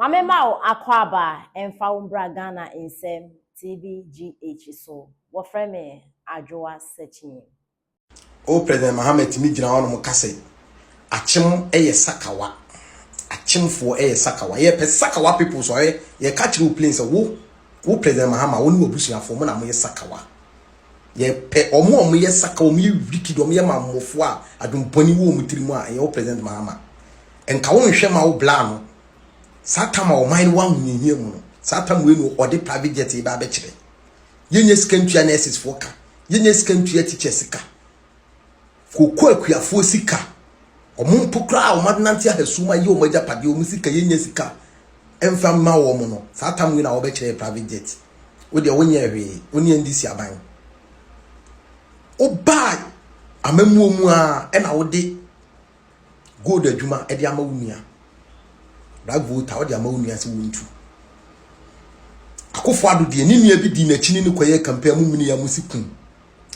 Mame Mao Akwaba Emfa Umbra Ghana Insem TVGH so wofre me Adwoa Sechi. O President Mohammed mi gina wono mo kase achim eye sakawa achimfo eye sakawa ye pe sakawa people so ye catch you plain so wo President Mohammed woni obusuafo mo na mo ye sakawa ye pe omo ye sakawa mi wiki do mo ye mamofo a adumponi wo mu tirimu a ye o President Mohammed enka wo nhwe ma wo bla no satama o man wa hunyehie mu no satam we no ode private jet e ba be kire yenye skantua nurses foka yenye skantua teachers ka koko akuafo sika omumpokra o madnanti ahasuma ye o majapade o musika yenye sika emfa ma wo mu no satam we na wo be kire private jet wo de wonye hwe oni ndisi aban o ba amamu mu a e na wo de gold adwuma e de ama wunua black voter wo de ama wunua se wontu akofo ado de ni nua bi di na chini ni koye campaign mu mini ya musikun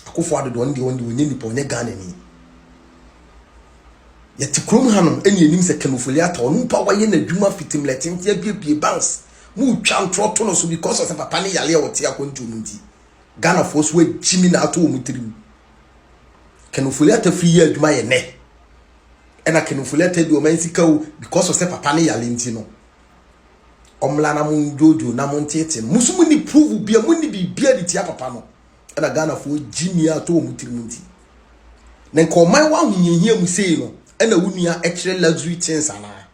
akofo ado de onde onye nipa onye Ghana ni yeti krom hanom eni enim se kenofoli ata onu pa waye na dwuma fitim letintia bie banks mu twa ntroto no so because of papa ne yale o tia kontu nti Ghana force we jimi na ato mu tirim kenofoli ata free ya dwuma ye ne ena kenofoli ata di o man sika o because of papa ne yale nti no omla na mun jojo na mun tete musumu ni prove bia mun ni bibia di tia papa no ena Ghana fo jimi ato mu tirim nti na nko man wa hunyehia mu sei no ena wunua ekire luxury things ana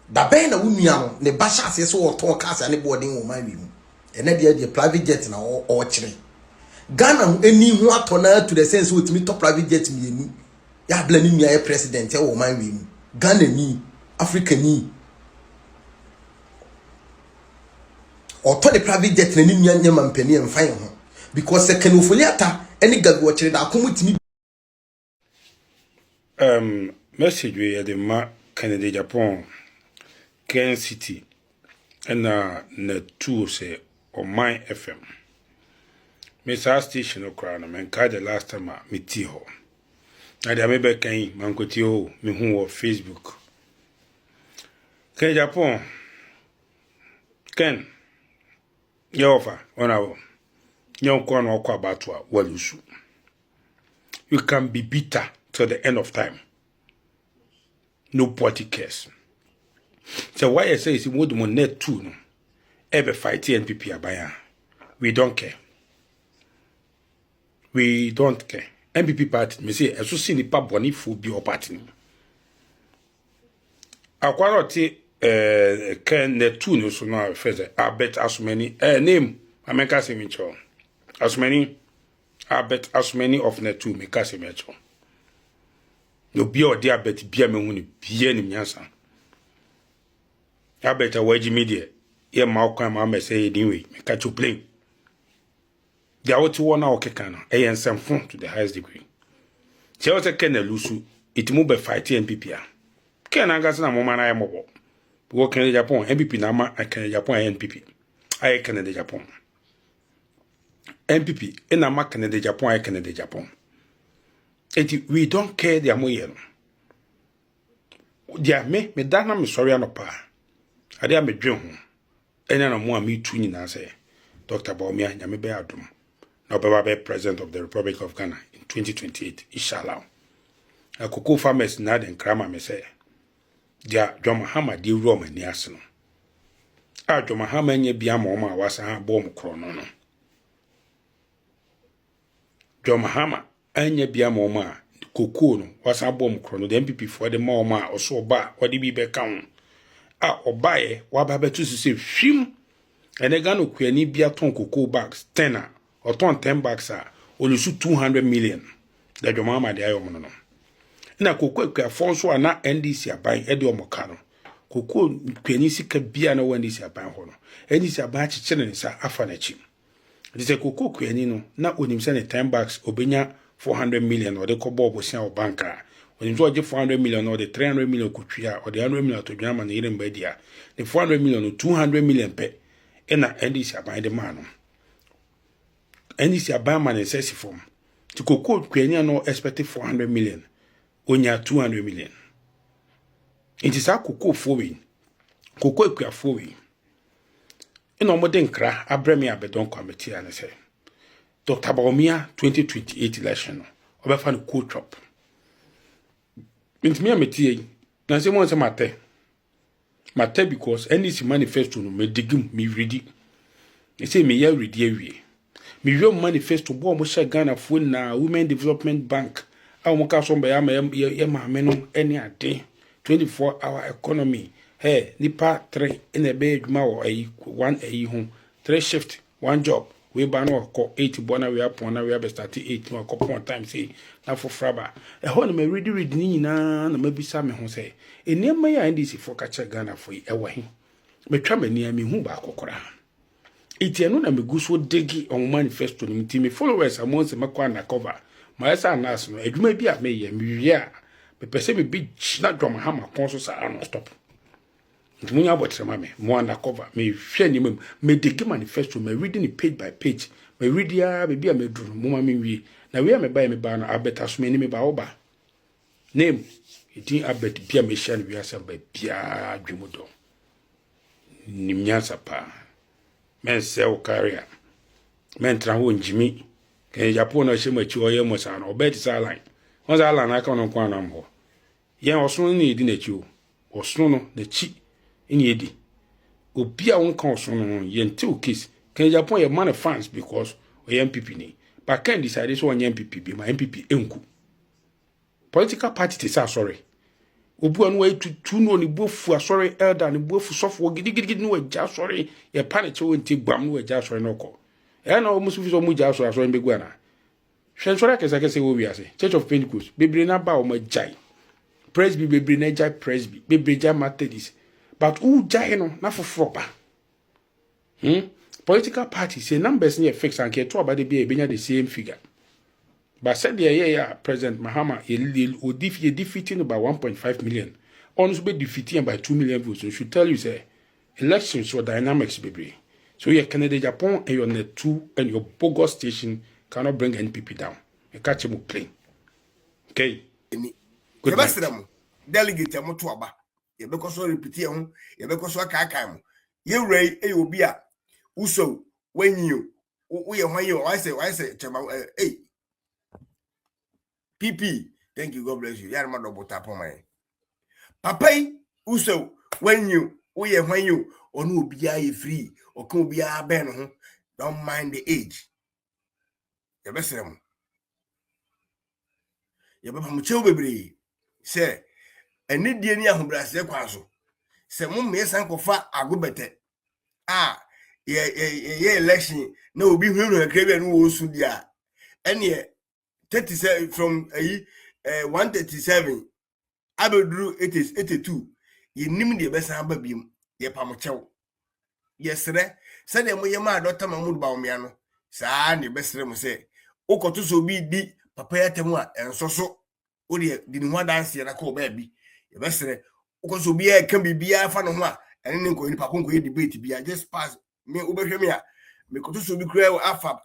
da ben na wunua no ne ba sha ase so oton kasa ne boarding wo man wi mu ena de private jet na o kire Ghana eni hu atona to the sense otimi top private jet mienu ya bla ni nua president e wo man wi mu Ghana ni Africa ni oto the private jet na ni nua nyama mpani emfan ho because sekenofoli ata eni gago kire da akomutimi message we had ma Canada Japan Ken City and na two say on my FM. Mr. Station okra na men ka the last time me ti ho. Na dia me be kan man ko ti ho me hu wo Facebook. Ken Japan Ken yofa ona wo. Nyon ko na okwa batwa walusu. You can be bitter till the end of time. Nobody cares. So why I say is what the net too no ever fight NPP abaya. We don't care. We don't care. NPP party me say so see nipa boni fu bi o party. Akwara ti can net too no so na first I bet as many name America say me cho. As many I bet as many of net too me ka say me cho. No be or dia bet bia me hu ni bia ni nyansa ya bet awaji media ye ma okwan ma me say anyway me catch you play dia woti wona okeka no e yen fun to the highest degree che o se ken lusu itimu be fight NPP a ken anga se na mo mana ye mobo wo ken Japan NPP na ma ken Japan NPP ai ken de Japan NPP ina ma ken de Japan ai ken de Japan. We don't care their moyen. Dia me dana me sorry anopa. Ade me dwen ho. Enya na mo a me tu nyina say Dr. Baumia nyame be adom. Na obeba be president of the Republic of Ghana in 2028 inshallah. Akoko farmers na den krama me say. Dia John Mahama di ro mani ase no. A John Mahama nya bia ma o ma wasa ha bom kro no no. John Mahama anya bia ma oma koko no wasa bom kro no the MPP for the ma oma oso oba wadi bi be kan a obae wa ba betu se hwim ene ga no kuani bia ton koko bags 10 or ton 10 bags a olusu 200 million da Joma ma de ayo no no na koko akua so na NDC aban e de omoka no koko kuani sika bia na NDC aban ho no NDC aban chichire ne sa afa na chi dise koko kuani no na onim se ne 10 bags obenya 400 million or the kobo bosia or banker. When you do 400 million or the 300 million kutria or the 100 million to Jama and Eden Bedia, the 400 million or 200 million pe ena NDC by the man. NDC by man is form. To koko kuania no expected 400 million. Onya 200 million. It is a koko forwing. koko ekuafo wi ina omode nkra abremi abedon committee ane say Dr. Baumia 2028 election no obefa no coach up ntimi ametie na say mo say mate because NDC manifesto no me digim me ready they say me ya ready awie me real manifesto bo mo sha Ghana fo na Women Development Bank a mo ka so mba ya ma me no any ade 24-hour economy hey nipa 3 in a be adwuma wo ayi 1 ayi ho 3 shift 1 job we ba no ko 8 bona we upon na we be start 8 no ko pon time say na for fraba e ho na me ready ni nyina na mabisa me ho say enema ya ndisi for kacha Ghana for e wa he metwa mani ami hu ba kokora itienu na meguso degi on manifesto ni mtimi followers among se makwa na cover ma esa anas no adwuma bi a me ye me wi a me pese me bi na drum hama konso sa no stop ntimunya abotre ma me mo undercover me hwe ni me degi manifesto me reading it page by page me read ya be bia me duru mo ma me wi na we me ba no abeta so me ni me ba oba name iti abet bia me hia ni wi asa ba bia adwumodo nimnya sapa men sell carrier men tra ho njimi ke Japan no hye machi oye mo sa no obet sa line on za line aka no kwa na mbo yen osun ni edi na chi o osun no na chi ni edi obi a won kan osun no yen te o case ke Japan ye man fans because oye MPP ni but can decide so onye MPP bi ma MPP enku political party te sa sorry obu anu wa tutu no ni bofu asori elder ni bofu sofo gidigidi no waja asori ye panic wo nti gbam no waja asori no ko e na o musu fi so mu ja asori mbegu ana hwensori akese wo wiase Church of Pentecost bebre na ba o ma jai presby bebre na jai presby bebre ja Methodist but who jai no na foforo ba political parties say numbers near fix and get to about the be the same figure. But said the yeah, President Mahama defeating by 1.5 million. Honestly, be defeating by 2 million votes. So should tell you say elections or dynamics, baby. So your Canada, Japan, and your net 2 and your bogus station cannot bring NPP down. You catch him plain. Okay. Good night. Delegate ya moto aba. Ye be ko so repeat ye ye be ko so aka mo. Ye rei e obi a uso wenyu wo ye hwan ye I say chema eh PP, thank you, God bless you. Yar ma double tap on my Papa uso when you onu obiya free or can obiya ben don't mind the age. Ya besem. Ya be pamuche bebre. Say eni die ni ahobrase kwaso. Se mo me san kofa agobete. Ah, ye election na obi hunu akrebi no wo su dia. Ene 37 from 137 abedru 82 yenim de besan ba biem ye pamochew yesre se de moye ma dota Mahmood Bawumia no saa ne besre mo se ukoto so bi di papa yatemu a ensoso o de di ni ho dance ye na ko ba bi ye besre ukoto so bi e kan bibia fa no ho a ene ne nko ni papa nko ye debate bia just pass me ubehwe me a me koto so bi kura afab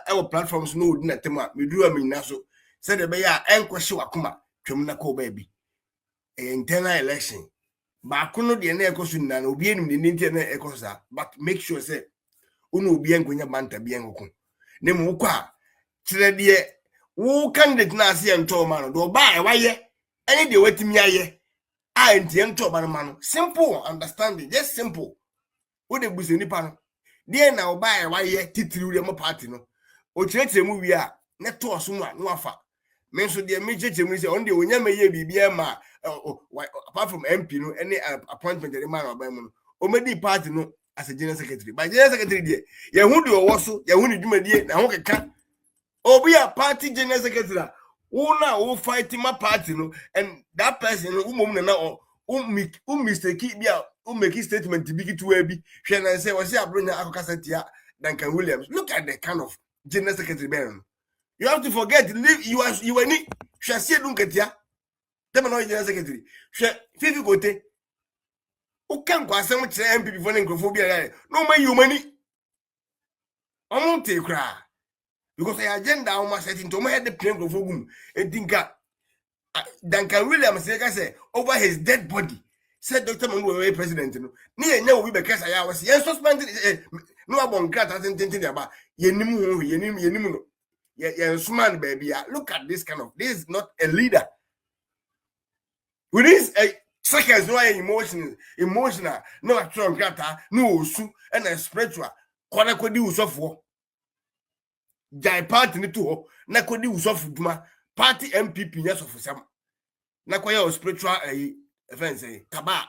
our platforms no di na tema me duru amina so se de be ya enkwhye wakoma twem na ko ba bi internal election ba kono de na ekoso na obi enim de nti na ekosa but make sure say unu obi enkonya banta bi enko ne mu kwa kire de wo candidate na ase ento ma no do ba e waye any de watimi aye a enti ento ba no ma no simple understanding just simple wo de buze nipa no de na wo ba e waye titiri de mo party no o kire mu wi a ne to so mu a no afa men so de me cheche mu say on de onya meye bibia ma apart from MP no any appointment the man oban mu no o medi party no as a general secretary by general secretary de ye hu de owo so ye hu ni dwumadie na ho keka obi a party general secretary who na who fight my party no and that person no umom na mistake bia make statement big to abi hwe na say was abronya akokasa tia Duncan Williams. Look at the kind of general secretary ben. You have to forget you were ni hwase dunkatia them no general secretary hwe fifi kote o kan kwasem kire MPP for nkrofo bia no man you money omo te kra because the agenda almost set into my head the plan nkrofo gum e dinka Duncan Williams say over his dead body said Dr. Mamu president no ne nya obi be kasa ya was yen suspend no abon grata tintin aba yenim ho yenim no yen suman baby ya. Look at this kind of, this is not a leader. With this seconds no emotional no atron grata no osu and a spiritual kwana kodi usofo jai party ni to ho na kodi usofo duma party MPP nya sofo sam na kwaya spiritual offense taba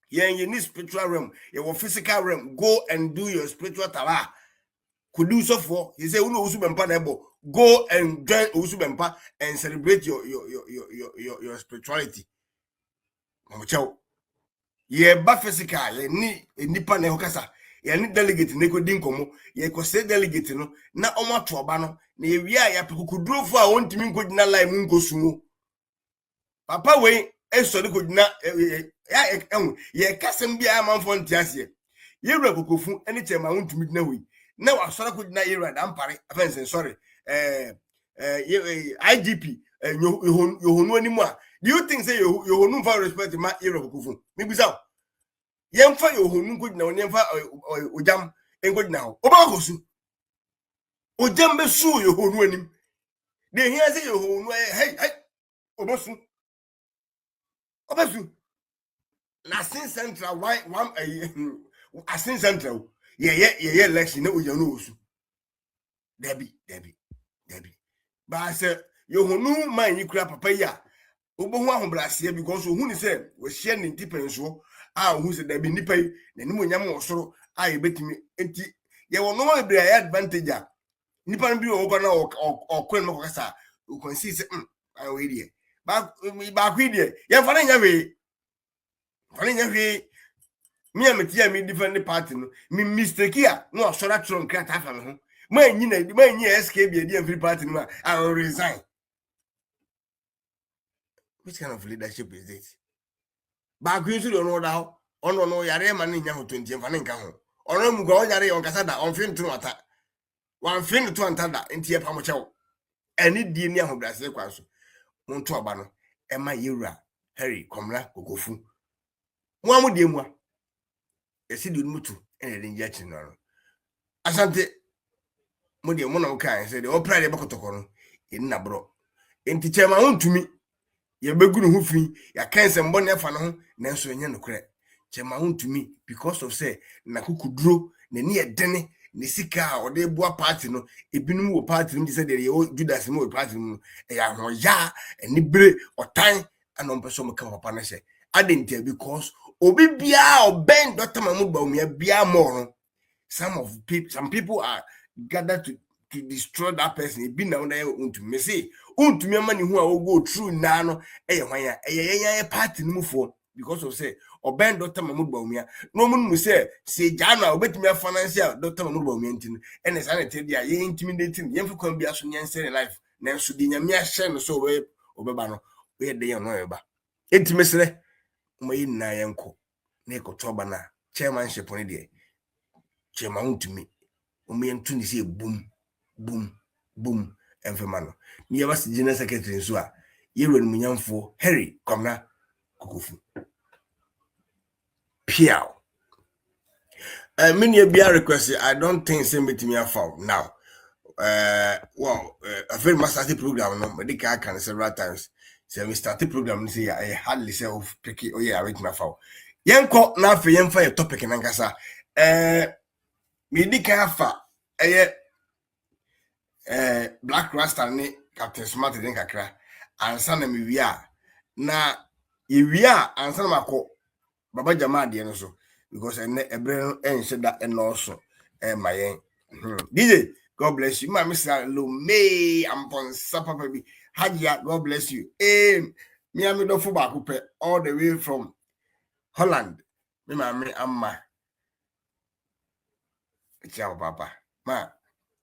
you need spiritual realm, your physical realm. Go and do your spiritual taba. Could do so for he say uno usubempa nebo. Go and join usubempa and celebrate your spirituality. Mamuchao. Ye ba physical, ye ni nipa ne hokasa. Ye ni delegate ne ko dinkomo. Ye ko say delegate no na omo to oba no na ye wia ya pekukuduro fo a wontimi nko dina line mu nko sumo. Papa we esori ko dina ye kasem bia amanfo ntiase ye wura kokofu eni chema wontumi dina wi na wasora ko dina ye wura dampare afense sorry IGP yohonu animu a do you think say yohonu for respect ma ye wura kokofu mi bisa ye mfa yohonu ko dina oni mfa ojam enko dina ho oba kosu ojam be su yohonu anim de hia say yohonu hey obosu obasu Lasin Central one Asin Central ye election na oya no osu Debbie but I say yohonu man yikura papa ya obohu ahobrase because ohu ni say we share ni tipenso ohu say Debbie nipa yi na ni monyam osoro betimi enti ye wono ma be advantage a nipa no bi o ko na okwen no kasa o consi say we die ba kwi die ye fa na nya we me ametia me different party no me mistake ya no osora tron krata afa me ho manyi SK bi e free party no I will resign. Which kind of leadership is this? Ba kwi so no da ono no yare ma ne nya ho 20 mfa ne nka ho ono mu go yare on kasa da on fin tun ata wan fin to anta da ntie pa mo chewo eni die ni ahobrase kwa so mo nto oba no e ma yewura Harry Komla Kokofu mo amudie mu a esidi mutu ene de nja chi no asante mo de mo na o kan se de o pride be kotoko no eni na bro enti chema hontumi ye begunu hu fi ya kan se mbo ne fa no ho nanso enye no kure chema hontumi because of say na kukuduro na ni edene ne sika o de boa party no ebinum wo party no se de ye Judas mo party no ya ho ya eni bere otan anompeso mo kan papa na se adentia because obi bia oben Dr. Mahmood Bawumia bia more some people are gathered to destroy that person e bi na una untu me say untu me mani hu a wo go true na no eye hwan ya eye party no mufo because of say oben Dr. Mahmood Bawumia no mu say jana obetimi financial Dr. Mahmood Bawumia ntin ene sa na tedi a ye intimidating ye mfa kwa bia so nyense life na nso di nyame ahye no so obeba no we de ye no eba intimesere umayi na yenko na ekotoba na chairmanship ni de chairman untumi umiyentu ni say boom enfema no ni ya basi general secretary nso a yero ni munyamfo Harry Komla Kokofu piao many bia request I don't think say metimi afa now a very master program no medical can several times. So we started program say I hardly say of picky I read my file. Yanko na fe yemfa your topic nankasa medical fa Black Rasta ni Captain Smart den kakra ansa na me wia na ye wia ansa na mako baba jama de no so because ebre no ense da enoso mayen DJ God bless you. Mr. Lume, I'm on Sapa baby. Hadia, God bless you. Me am do fuba coupe all the way from Holland. Me amma. Ciao papa. Ma,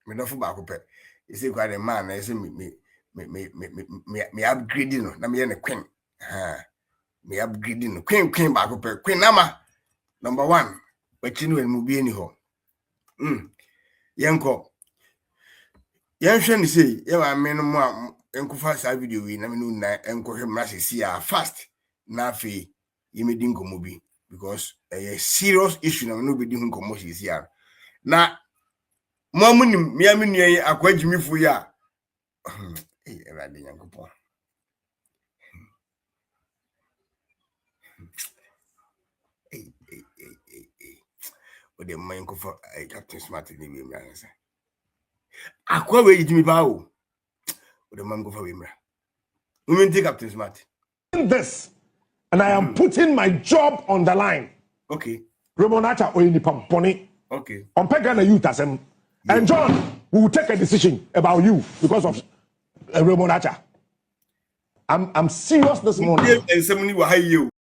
me do fuba coupe. You see quite a man, I say me upgrading no. Na me ne queen. Me upgrading no. Queen ba coupe. Queen nama number 1. But you know mu bi ni ho. Yanko Yansha ni say, yeah, men more enkufa sa video we na menu na enkohwe mrase si a fast na fe yɛmɛdi nkɔmmɔ bi because a serious issue na no bɛdi ho nkɔmmɔ hyesia na mo amunim me amnua yi akwagyimifo yi a Erade Nyankopɔn o de man ko for Captain Smart ni bi mra nsa akwa we yimi ba o the man go for Wimra. Women take Captain Smart. This, and I am putting my job on the line. Okay. Romonacha Oyinipam Pony. Okay. On Pegana youth as him. And John, we will take a decision about you because of Romonacha. I'm serious this morning. And somebody will hire you.